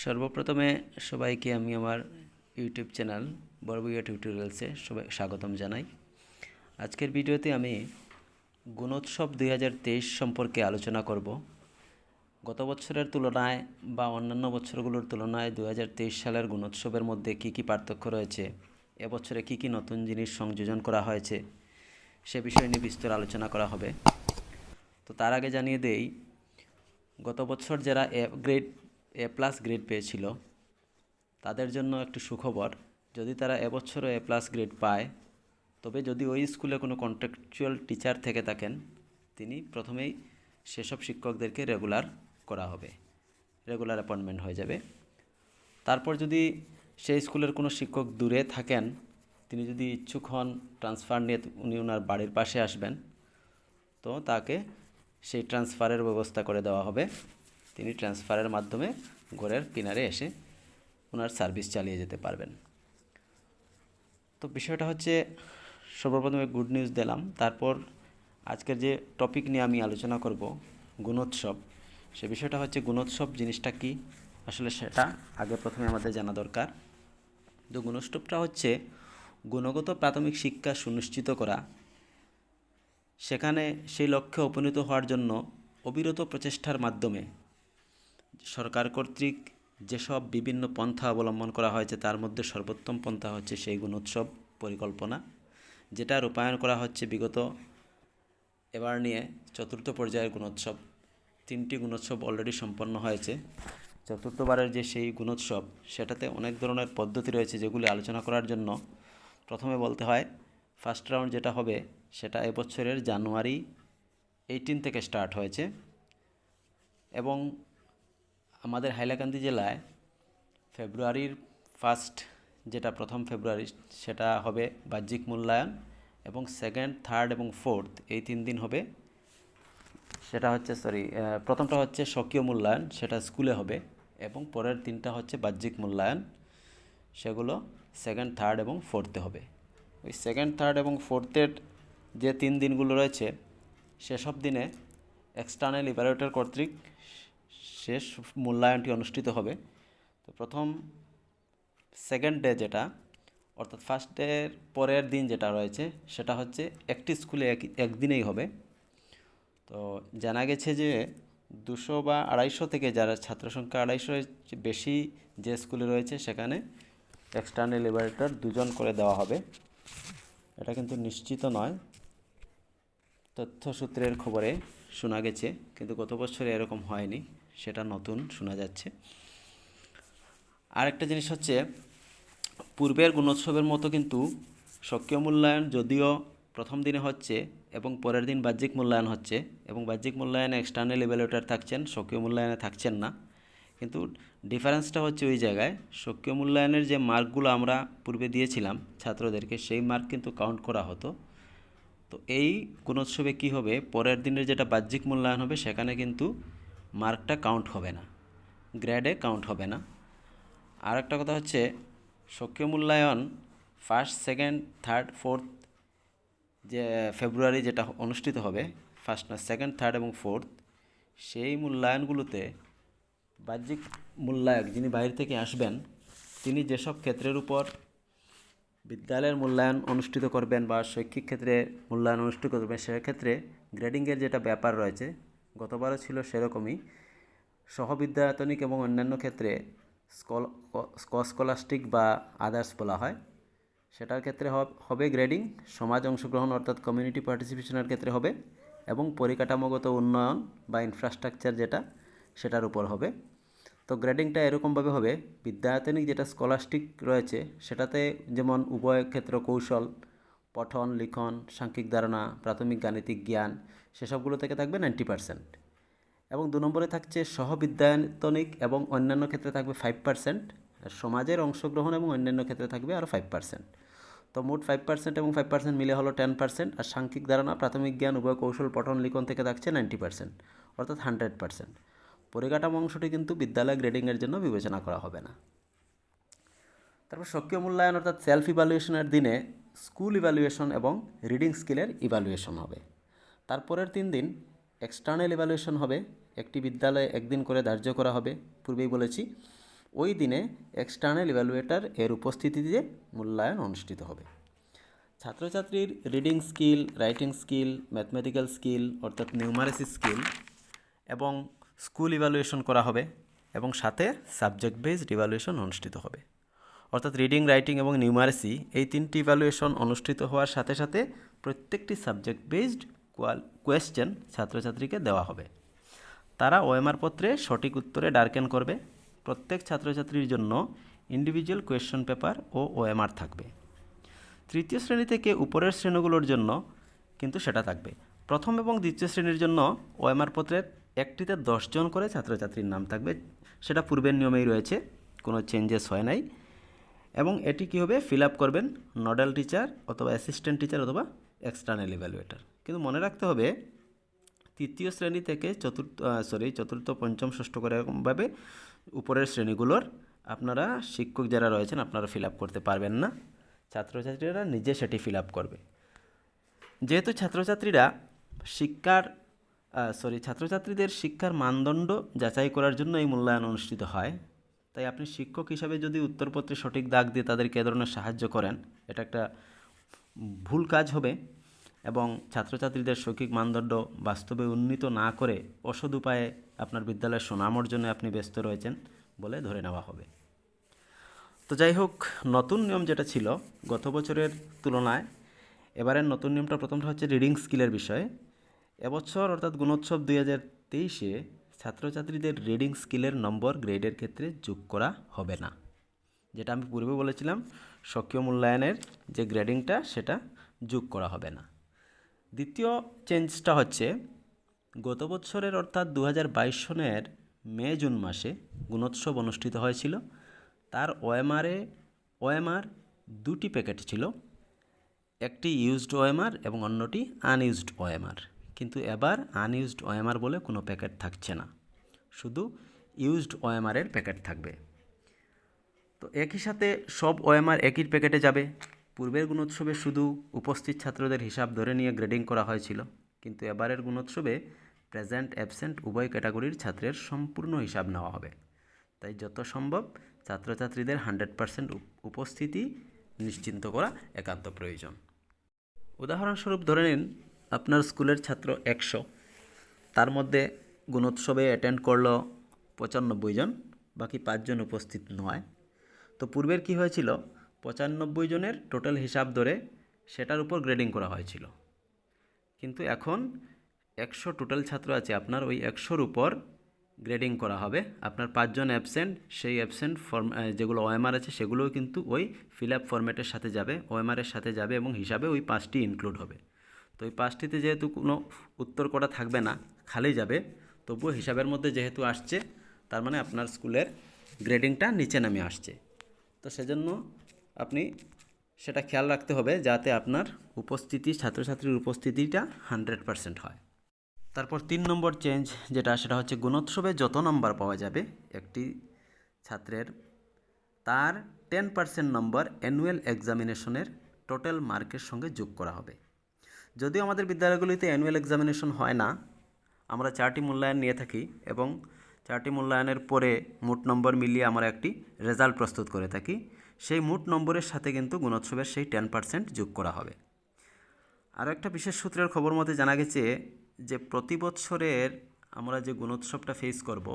সর্বপ্রথমে সবাইকে আমি আমার ইউটিউব চ্যানেল বরবুইয়া টিউটোরিয়ালসে সবাই স্বাগতম জানাই। আজকের ভিডিওতে আমি গুণোৎসব 2023 সম্পর্কে আলোচনা করব। গত বছরের তুলনায় বা অন্যান্য বছরগুলোর তুলনায় 2023 সালের গুণোৎসবের মধ্যে কী কী পার্থক্য রয়েছে, এবছরে কী কী নতুন জিনিস সংযোজন করা হয়েছে সে বিষয় নিয়ে বিস্তর আলোচনা করা হবে। তো তার আগে জানিয়ে দেই, গত বছর যারা এ প্লাস গ্রেড পেয়েছিল তাদের জন্য একটু সুখবর। যদি তারা এবছরও এ প্লাস গ্রেড পায়, তবে যদি ওই স্কুলে কোনো কন্ট্রাকচুয়াল টিচার থেকে থাকেন, তিনি প্রথমেই সেসব শিক্ষকদেরকে রেগুলার করা হবে, রেগুলার অ্যাপয়েন্টমেন্ট হয়ে যাবে। তারপর যদি সেই স্কুলের কোনো শিক্ষক দূরে থাকেন, তিনি যদি ইচ্ছুক হন ট্রান্সফার নিয়ে উনি ওনার বাড়ির পাশে আসবেন, তো তাকে সেই ট্রান্সফারের ব্যবস্থা করে দেওয়া হবে। তিনি ট্রান্সফারের মাধ্যমে ঘরের কিনারে এসে ওনার সার্ভিস চালিয়ে যেতে পারবেন। তো বিষয়টা হচ্ছে, সর্বপ্রথমে গুড নিউজ দিলাম। তারপর আজকের যে টপিক নিয়ে আমি আলোচনা করব, গুণোৎসব, সে বিষয়টা হচ্ছে গুণোৎসব জিনিসটা কি আসলে সেটা আগে প্রথমে আমাদের জানা দরকার। তো গুণোৎসবটা হচ্ছে গুণগত প্রাথমিক শিক্ষা সুনিশ্চিত করা, সেখানে সেই লক্ষ্যে উপনীত হওয়ার জন্য অবিরত প্রচেষ্টার মাধ্যমে সরকার কর্তৃক যেসব বিভিন্ন পন্থা অবলম্বন করা হয়েছে, তার মধ্যে সর্বোত্তম পন্থা হচ্ছে সেই গুণোৎসব পরিকল্পনা, যেটা রূপায়ণ করা হচ্ছে বিগত এবার নিয়ে চতুর্থ পর্যায়ের গুণোৎসব। 3টি গুণোৎসব অলরেডি সম্পন্ন হয়েছে। চতুর্থবারের যে সেই গুণোৎসব, সেটাতে অনেক ধরনের পদ্ধতি রয়েছে যেগুলি আলোচনা করার জন্য প্রথমে বলতে হয়, ফার্স্ট রাউন্ড যেটা হবে সেটা এবছরের জানুয়ারি 18 থেকে স্টার্ট হয়েছে এবং আমাদের হাইলাকান্দি জেলায় ফেব্রুয়ারির ফার্স্ট, যেটা প্রথম ফেব্রুয়ারি, সেটা হবে বাহ্যিক মূল্যায়ন, এবং সেকেন্ড, থার্ড এবং ফোর্থ এই 3 দিন হবে। সেটা হচ্ছে প্রথমটা হচ্ছে স্বকীয় মূল্যায়ন, সেটা স্কুলে হবে, এবং পরের 3টা হচ্ছে বাহ্যিক মূল্যায়ন, সেগুলো সেকেন্ড, থার্ড এবং ফোর্থে হবে। ওই সেকেন্ড, থার্ড এবং ফোর্থের যে 3 দিনগুলো রয়েছে, সেসব দিনে এক্সটার্নাল ইভ্যালুয়েটর কর্তৃক শেষ মূল্যায়নটি অনুষ্ঠিত হবে। তো প্রথম সেকেন্ড ডে যেটা, অর্থাৎ ফার্স্ট ডের পরের দিন যেটা রয়েছে, সেটা হচ্ছে একটি স্কুলে একদিনেই হবে। তো জানা গেছে যে 200 বা 250 থেকে, যারা ছাত্র সংখ্যা 250 বেশি যে স্কুলে রয়েছে, সেখানে এক্সটার্নাল ইভ্যালুয়েটর 2 জন করে দেওয়া হবে। এটা কিন্তু নিশ্চিত নয়, তথ্যসূত্রের খবরে শোনা গেছে, কিন্তু গত বছরে এরকম হয়নি, সেটা নতুন শোনা যাচ্ছে। আরেকটা জিনিস হচ্ছে, পূর্বের গুণোৎসবের মতো কিন্তু স্বকীয় মূল্যায়ন যদিও প্রথম দিনে হচ্ছে এবং পরের দিন বাহ্যিক মূল্যায়ন হচ্ছে, এবং বাহ্যিক মূল্যায়নে এক্সটার্নাল ইভ্যালুয়েটর থাকছেন, স্বকীয় মূল্যায়নে থাকছেন না, কিন্তু ডিফারেন্সটা হচ্ছে ওই জায়গায়, স্বকীয় মূল্যায়নের যে মার্কগুলো আমরা পূর্বে দিয়েছিলাম ছাত্রদেরকে, সেই মার্ক কিন্তু কাউন্ট করা হতো। তো এই গুণোৎসবে কী হবে, পরের দিনের যেটা বাহ্যিক মূল্যায়ন হবে, সেখানে কিন্তু মার্কটা কাউন্ট হবে না, গ্রেডে কাউন্ট হবে না। আর একটা কথা হচ্ছে, স্বকীয় মূল্যায়ন ফার্স্ট, সেকেন্ড, থার্ড, ফোর্থ যে ফেব্রুয়ারি যেটা অনুষ্ঠিত হবে, ফার্স্ট না, সেকেন্ড, থার্ড এবং ফোর্থ, সেই মূল্যায়নগুলোতে বাহ্যিক মূল্যায়ক যিনি বাইরে থেকে আসবেন, তিনি যেসব ক্ষেত্রের উপর বিদ্যালয়ের মূল্যায়ন অনুষ্ঠিত করবেন বা শৈক্ষিক ক্ষেত্রে মূল্যায়ন অনুষ্ঠিত করবেন, সেক্ষেত্রে গ্রেডিংয়ের যেটা ব্যাপার রয়েছে, গতবারও ছিল সেরকমই, সহবিদ্যায়তনিক এবং অন্যান্য ক্ষেত্রে স্কলাস্টিক বা আদার্স বলা হয়, সেটার ক্ষেত্রে হবে গ্রেডিং, সমাজ অংশগ্রহণ অর্থাৎ কমিউনিটি পার্টিসিপেশনের ক্ষেত্রে হবে, এবং পরিকাঠামোগত উন্নয়ন বা ইনফ্রাস্ট্রাকচার যেটা, সেটার উপর হবে। তো গ্রেডিংটা এরকমভাবে হবে, বিদ্যায়তনিক যেটা স্কলাস্টিক রয়েছে, সেটাতে যেমন উভয় ক্ষেত্র কৌশল, পঠন, লিখন, সাংখ্যিক ধারণা, প্রাথমিক গাণিতিক জ্ঞান, সেসবগুলো থেকে থাকবে 90%, এবং 2 নম্বরে থাকছে সহবিদ্যায়তনিক এবং অন্যান্য ক্ষেত্রে থাকবে 5%, আর সমাজের অংশগ্রহণ এবং অন্যান্য ক্ষেত্রে থাকবে আরও 5%। তো মোট 5% এবং 5% মিলে হলো 10%, আর সাংখ্যিক ধারণা, প্রাথমিক জ্ঞান, উভয় কৌশল, পঠন, লিখন থেকে থাকছে 90%, অর্থাৎ 100%। পরিকাঠামো অংশটি কিন্তু বিদ্যালয় গ্রেডিংয়ের জন্য বিবেচনা করা হবে না। তারপর স্বকীয় মূল্যায়ন অর্থাৎ সেলফ ইভ্যালুয়েশনের দিনে স্কুল ইভ্যালুয়েশন এবং রিডিং স্কিলের ইভ্যালুয়েশন হবে। তারপরের 3 দিন এক্সটার্নাল ইভ্যালুয়েশন হবে, একটি বিদ্যালয়ে একদিন করে ধার্য করা হবে, পূর্বেই বলেছি, ওই দিনে এক্সটার্নাল ইভ্যালুয়েটর এর উপস্থিতিতে মূল্যায়ন অনুষ্ঠিত হবে। ছাত্রছাত্রীর reading skill, writing skill, mathematical skill অর্থাৎ নিউমারেসি স্কিল এবং স্কুল ইভ্যালুয়েশন করা হবে এবং সাথে সাবজেক্ট বেসড ইভ্যালুয়েশন অনুষ্ঠিত হবে। অর্থাৎ রিডিং, রাইটিং এবং নিউমারেসি এই 3টি ইভ্যালুয়েশন অনুষ্ঠিত হওয়ার সাথে সাথে প্রত্যেকটি সাবজেক্ট বেসড কোয়েশ্চেন ছাত্রছাত্রীকে দেওয়া হবে। তারা ওএমআর পত্রে সঠিক উত্তরে ডার্কেন করবে। প্রত্যেক ছাত্রছাত্রীর জন্য ইন্ডিভিজুয়াল কোয়েশ্চেন পেপার ও ওএমআর থাকবে। তৃতীয় শ্রেণী থেকে উপরের শ্রেণীগুলোর জন্য কিন্তু সেটা থাকবে। প্রথম এবং দ্বিতীয় শ্রেণীর জন্য ওএমআর পত্রের একটিতে 10 জন করে ছাত্রছাত্রীর নাম থাকবে। সেটা পূর্বের নিয়মেই রয়েছে, কোনো চেঞ্জেস হয় নাই। এবং এটি কী হবে, ফিল আপ করবেন নোডাল টিচার অথবা অ্যাসিস্ট্যান্ট টিচার অথবা এক্সটার্নাল ইভ্যালুয়েটর। কিন্তু মনে রাখতে হবে তৃতীয় শ্রেণী থেকে চতুর্থ, পঞ্চম, ষষ্ঠ করে এরকমভাবে উপরের শ্রেণীগুলোর আপনারা শিক্ষক যারা রয়েছেন আপনারা ফিল আপ করতে পারবেন না, ছাত্রছাত্রীরা নিজে সেটি ফিল আপ করবে। যেহেতু ছাত্রছাত্রীদের শিক্ষার মানদণ্ড যাচাই করার জন্য এই মূল্যায়ন অনুষ্ঠিত হয়, তাই আপনি শিক্ষক হিসাবে যদি উত্তরপত্রে সঠিক দাগ দিয়ে তাদেরকে এ ধরনের সাহায্য করেন, এটা একটা ভুল কাজ হবে এবং ছাত্রছাত্রীদের শৈক্ষিক মানদণ্ড বাস্তবে উন্নীত না করে অসৎ উপায়ে আপনার বিদ্যালয়ের সুনাম অর্জনে আপনি ব্যস্ত রয়েছেন বলে ধরে নেওয়া হবে। তো যাই হোক, নতুন নিয়ম যেটা ছিল গত বছরের তুলনায় এবারের নতুন নিয়মটা প্রথমটা হচ্ছে রিডিং স্কিলের বিষয়ে। এবছর অর্থাৎ গুণোৎসব 2023-এ ছাত্রছাত্রীদের রিডিং স্কিলের নম্বর গ্রেডের ক্ষেত্রে যোগ করা হবে না। যেটা আমি পূর্বে বলেছিলাম, স্বকীয় মূল্যায়নের যে গ্রেডিংটা সেটা যোগ করা হবে না। দ্বিতীয় চেঞ্জটা হচ্ছে গত বছরের অর্থাৎ 2022 সনের মে-জুন মাসে গুণোৎসব অনুষ্ঠিত হয়েছিল। তার ওএমআর 2টি প্যাকেট ছিল, একটি ইউজড ওএমআর এবং অন্যটি আনইউজড ওএমআর। কিন্তু এবার আনইউজড ওএমআর বলে কোনো প্যাকেট থাকছে না, শুধু ইউজড ওএমআরের প্যাকেট থাকবে। তো একই সাথে সব ওএমআর একই প্যাকেটে যাবে। পূর্বের গুণোৎসবে শুধু উপস্থিত ছাত্রদের হিসাব ধরে নিয়ে গ্রেডিং করা হয়েছিল, কিন্তু এবারের গুণোৎসবে প্রেজেন্ট, অ্যাবসেন্ট উভয় ক্যাটাগরির ছাত্রের সম্পূর্ণ হিসাব নেওয়া হবে। তাই যত সম্ভব ছাত্রছাত্রীদের 100% উপস্থিতি নিশ্চিন্ত করা একান্ত প্রয়োজন। উদাহরণস্বরূপ ধরে নিন আপনার স্কুলের ছাত্র 100, তার মধ্যে গুণোৎসবে অ্যাটেন্ড করলো 95 জন, বাকি 5 জন উপস্থিত নয়। তো পূর্বের কি হয়েছিল, 95 জনের টোটাল হিসাব ধরে সেটার উপর গ্রেডিং করা হয়েছিল। কিন্তু এখন 100 টোটাল ছাত্র আছে আপনার, ওই 100-র উপর গ্রেডিং করা হবে। আপনার 5 জন অ্যাবসেন্ট, সেই অ্যাবসেন্ট ফর্ম যেগুলো ওএমআর আছে সেগুলোও কিন্তু ওই ফিল আপ ফরম্যাটের সাথে যাবে, ওএমআরের সাথে যাবে এবং হিসাবে ওই 5টি ইনক্লুড হবে। তো ওই 5টিতে যেহেতু কোনো উত্তর করা থাকবে না, খালি যাবে, তবুও হিসাবের মধ্যে যেহেতু আসছে, তার মানে আপনার স্কুলের গ্রেডিংটা নিচে নামে আসছে। তো সেজন্য আপনি সেটা খেয়াল রাখতে হবে যাতে আপনার উপস্থিতি, ছাত্রছাত্রীর উপস্থিতিটা 100% হয়। তারপর 3 নম্বর চেঞ্জ সেটা হচ্ছে গুণোৎসবে যত নম্বর পাওয়া যাবে একটি ছাত্রের, তার 10% নম্বর অ্যানুয়াল এক্সামিনেশনের টোটাল মার্কের সঙ্গে যোগ করা হবে। যদিও আমাদের বিদ্যালয়গুলিতে অ্যানুয়াল এক্সামিনেশন হয় না, আমরা 4টি মূল্যায়ন নিয়ে থাকি এবং 4টি মূল্যায়নের পরে মোট নম্বর মিলিয়ে আমরা একটি রেজাল্ট প্রস্তুত করে থাকি। সেই মোট নম্বরের সাথে কিন্তু গুণোৎসবের সেই 10% যোগ করা হবে। আরও একটা বিশেষ সূত্রের খবর মতে জানা গেছে যে প্রতি বছরের আমরা যে গুণোৎসবটা ফেস করব,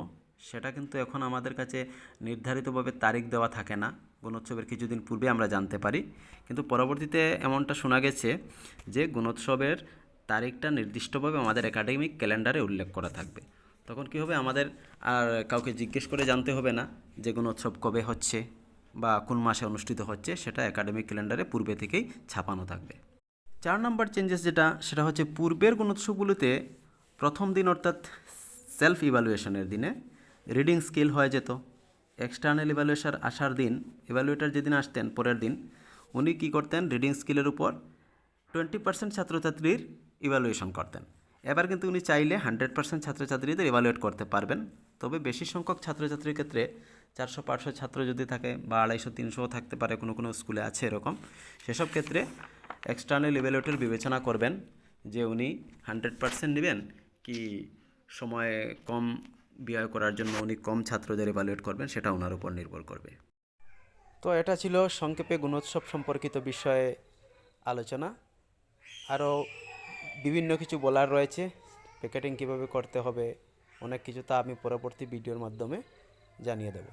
সেটা কিন্তু এখন আমাদের কাছে নির্ধারিতভাবে তারিখ দেওয়া থাকে না। গুণোৎসবের কিছুদিন পূর্বে আমরা জানতে পারি, কিন্তু পরবর্তীতে এমনটা শোনা গেছে যে গুণোৎসবের তারিখটা নির্দিষ্টভাবে আমাদের একাডেমিক ক্যালেন্ডারে উল্লেখ করা থাকবে। তখন কী হবে, আমাদের আর কাউকে জিজ্ঞেস করে জানতে হবে না যে গুণোৎসব কবে হচ্ছে বা কোন মাসে অনুষ্ঠিত হচ্ছে, সেটা একাডেমিক ক্যালেন্ডারে পূর্বে থেকেই ছাপানো থাকবে। 4 নম্বর চেঞ্জেস সেটা হচ্ছে পূর্বের গুণোৎসবগুলোতে প্রথম দিন অর্থাৎ সেলফ ইভ্যালুয়েশনের দিনে রিডিং স্কিল হয়ে যেত। এক্সটার্নাল ইভ্যালুয়েশন আসার দিন, ইভ্যালুয়েটর যেদিন আসতেন পরের দিন, উনি কী করতেন, রিডিং স্কিলের উপর 20% ছাত্রছাত্রীর ইভ্যালুয়েশন করতেন। এবার কিন্তু উনি চাইলে 100% ছাত্রছাত্রীদের ইভ্যালুয়েট করতে পারবেন। তবে বেশি সংখ্যক ছাত্রছাত্রীর ক্ষেত্রে 400-500 ছাত্র যদি থাকে বা 250-300 থাকতে পারে, কোনো কোনো স্কুলে আছে এরকম, সেসব ক্ষেত্রে এক্সটার্নাল ইভ্যালুয়েটর বিবেচনা করবেন যে উনি 100% নেবেন কি সময় কম ব্যয় করার জন্য উনি কম ছাত্রদের এভালুয়েট করবেন সেটা ওনার উপর নির্ভর করবে। তো এটা ছিল সংক্ষেপে গুণোৎসব সম্পর্কিত বিষয়ে আলোচনা। আরও বিভিন্ন কিছু বলার রয়েছে, প্যাকেটিং কীভাবে করতে হবে, অনেক কিছু তা আমি পরবর্তী ভিডিওর মাধ্যমে জানিয়ে দেব।